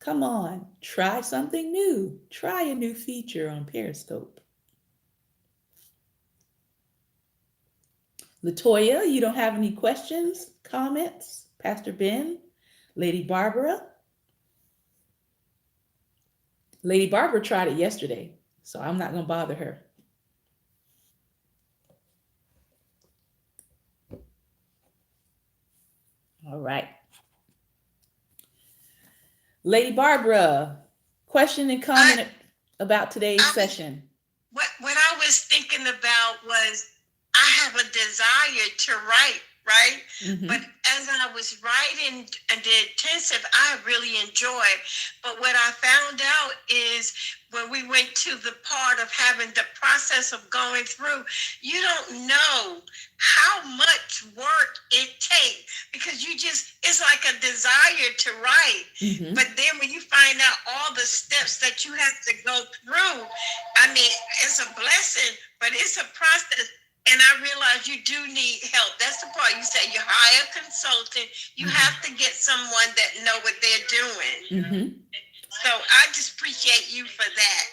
Come on, try something new. Try a new feature on Periscope. Latoya, you don't have any questions, comments? Pastor Ben, Lady Barbara? Lady Barbara tried it yesterday, so I'm not going to bother her. All right. Lady Barbara, question and comment about today's session.
What I was thinking about was I have a desire to write, right? Mm-hmm. But as I was writing the intensive, I really enjoyed. But what I found out is when we went to the part of having the process of going through, you don't know how much work it takes because it's like a desire to write. Mm-hmm. But then when you find out all the steps that you have to go through, I mean, it's a blessing, but it's a process. And I realize you do need help. That's the part you say you hire a consultant. You mm-hmm. have to get someone that know what they're doing. Mm-hmm. So I just appreciate you for that.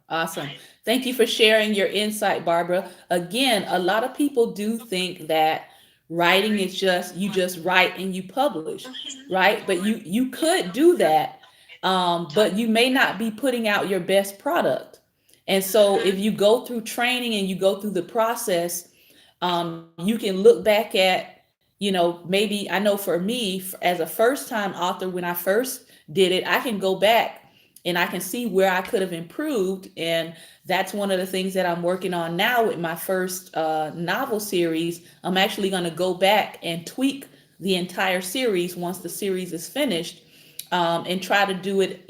Awesome. Thank you for sharing your insight, Barbara. Again, a lot of people do think that writing is you just write and you publish, right? But you could do that, but you may not be putting out your best product. And so if you go through training and you go through the process, you can look back at, maybe I know for me as a first time author, when I first did it, I can go back and I can see where I could have improved. And that's one of the things that I'm working on now with my first novel series. I'm actually going to go back and tweak the entire series once the series is finished. And try to do it,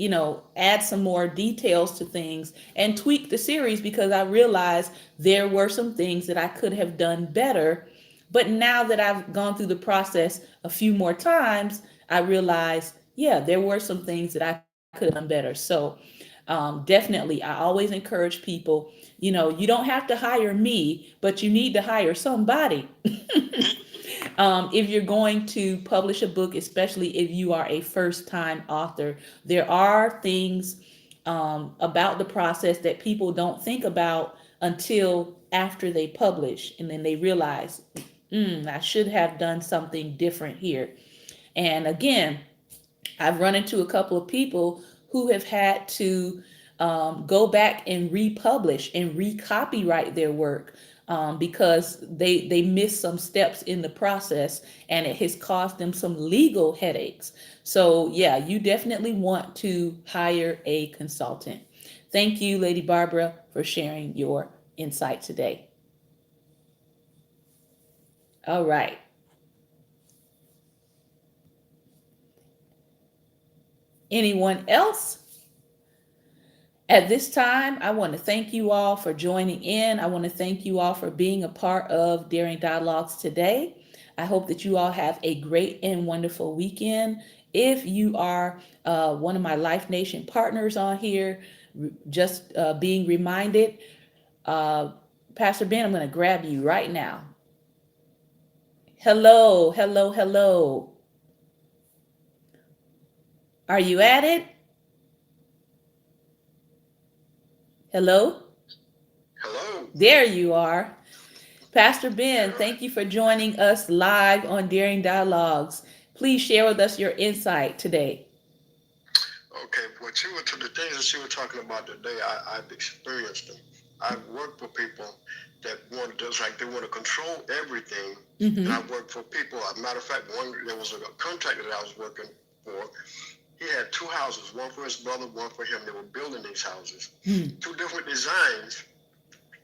add some more details to things and tweak the series because I realized there were some things that I could have done better. But now that I've gone through the process a few more times, I realized, yeah, there were some things that I could have done better. So definitely, I always encourage people, you don't have to hire me, but you need to hire somebody. If you're going to publish a book, especially if you are a first-time author, there are things about the process that people don't think about until after they publish, and then they realize, I should have done something different here. And again, I've run into a couple of people who have had to go back and republish and recopyright their work. Because they missed some steps in the process and it has caused them some legal headaches. So yeah, you definitely want to hire a consultant. Thank you, Lady Barbara, for sharing your insight today. All right. Anyone else? At this time, I want to thank you all for joining in. I want to thank you all for being a part of Daring Dialogues today. I hope that you all have a great and wonderful weekend. If you are one of my Life Nation partners on here, just being reminded, uh, Pastor Ben, I'm going to grab you right now. Hello, hello, hello. Are you at it? Hello?
Hello.
There you are. Pastor Ben, thank you for joining us live on Daring Dialogues. Please share with us your insight today.
Okay, the things that you were talking about today, I've experienced them. I've worked for people that want to, like they want to control everything.
Mm-hmm.
And I've worked for people, as a matter of fact, there was a contractor that I was working for. He had two houses, one for his brother, one for him. They were building these houses.
Mm-hmm.
Two different designs.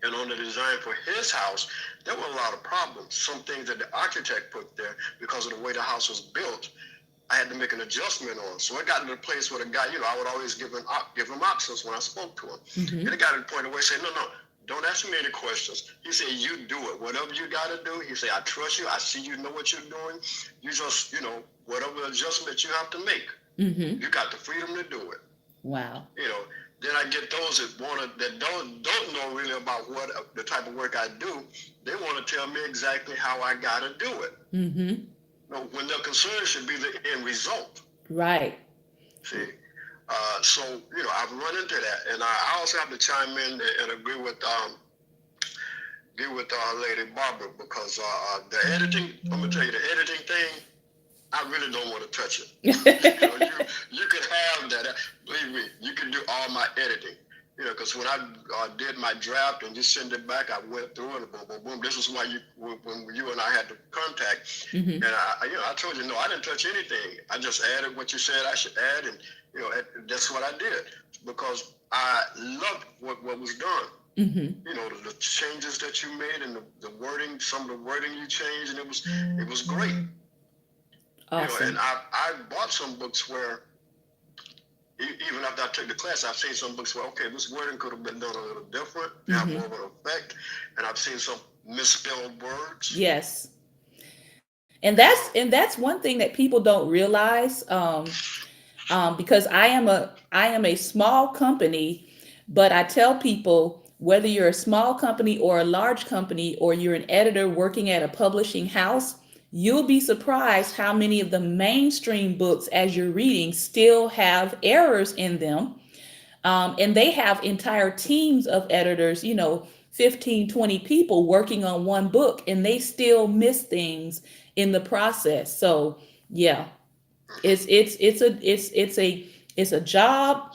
And on the design for his house, there were a lot of problems. Some things that the architect put there because of the way the house was built, I had to make an adjustment on. So I got to the place where the guy, I would always give him options when I spoke to him.
Mm-hmm.
And it got to the point where he said, no, don't ask me any questions. He said, you do it. Whatever you got to do. He said, I trust you. I see you know what you're doing. You just, whatever adjustment you have to make,
Mm-hmm.
you got the freedom to do it.
Wow.
Then I get those that don't know really about what the type of work I do. They want to tell me exactly how I got to do it.
Mm-hmm.
When their concern should be the end result.
Right.
See, so I've run into that, and I also have to chime in and agree with Lady Barbara because the editing. I'm gonna tell you the editing thing. I really don't want to touch it. You can have that. Believe me, you can do all my editing. Because when I did my draft and just send it back, I went through it and boom, boom, boom. This is why when you and I had the contact,
Mm-hmm.
and I told you, no, I didn't touch anything. I just added what you said I should add, and that's what I did because I loved what was done.
Mm-hmm.
The changes that you made and the wording, some of the wording you changed, and it was great.
Awesome.
And I bought some books where, even after I took the class, I've seen some books where, okay, this wording could have been done a little different, have more of an effect. And I've seen some misspelled words.
Yes. And that's one thing that people don't realize. Because I am a small company, but I tell people whether you're a small company or a large company or you're an editor working at a publishing house, you'll be surprised how many of the mainstream books as you're reading still have errors in them. And they have entire teams of editors, 15, 20 people working on one book, and they still miss things in the process. So yeah, it's a job,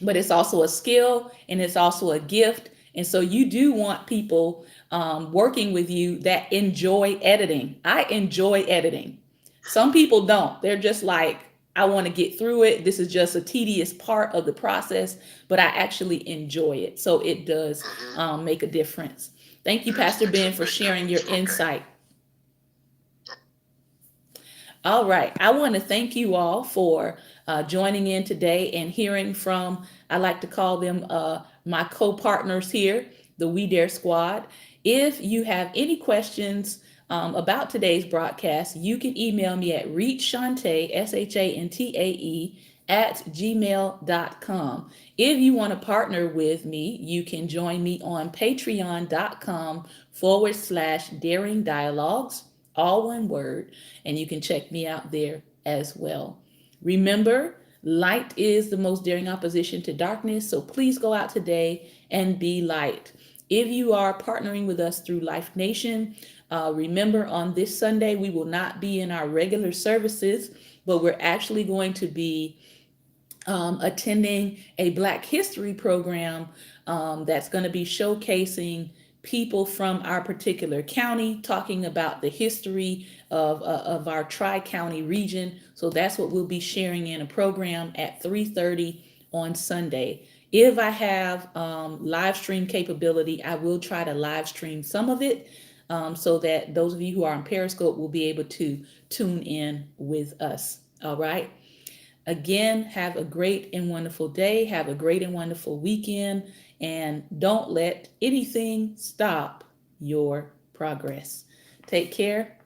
but it's also a skill and it's also a gift. And so you do want people working with you that enjoy editing. I enjoy editing. Some people don't. They're just like, I want to get through it. This is just a tedious part of the process, but I actually enjoy it. So it does make a difference. Thank you, Pastor Ben, for sharing your insight. All right. I want to thank you all for joining in today and hearing from, I like to call them my co-partners here, the We Dare Squad. If you have any questions about today's broadcast, you can email me at reachshantae, SHANTAE, @gmail.com. If you want to partner with me, you can join me on patreon.com/daring dialogues, all one word, and you can check me out there as well. Remember, light is the most daring opposition to darkness, so please go out today and be light. If you are partnering with us through Life Nation, remember on this Sunday, we will not be in our regular services, but we're actually going to be attending a Black History program that's going to be showcasing people from our particular county, talking about the history of our Tri-County region. So that's what we'll be sharing in a program at 3:30 on Sunday. If I have live stream capability, I will try to live stream some of it. so that those of you who are on Periscope will be able to tune in with us. All right. Again, have a great and wonderful day. Have a great and wonderful weekend. And don't let anything stop your progress. Take care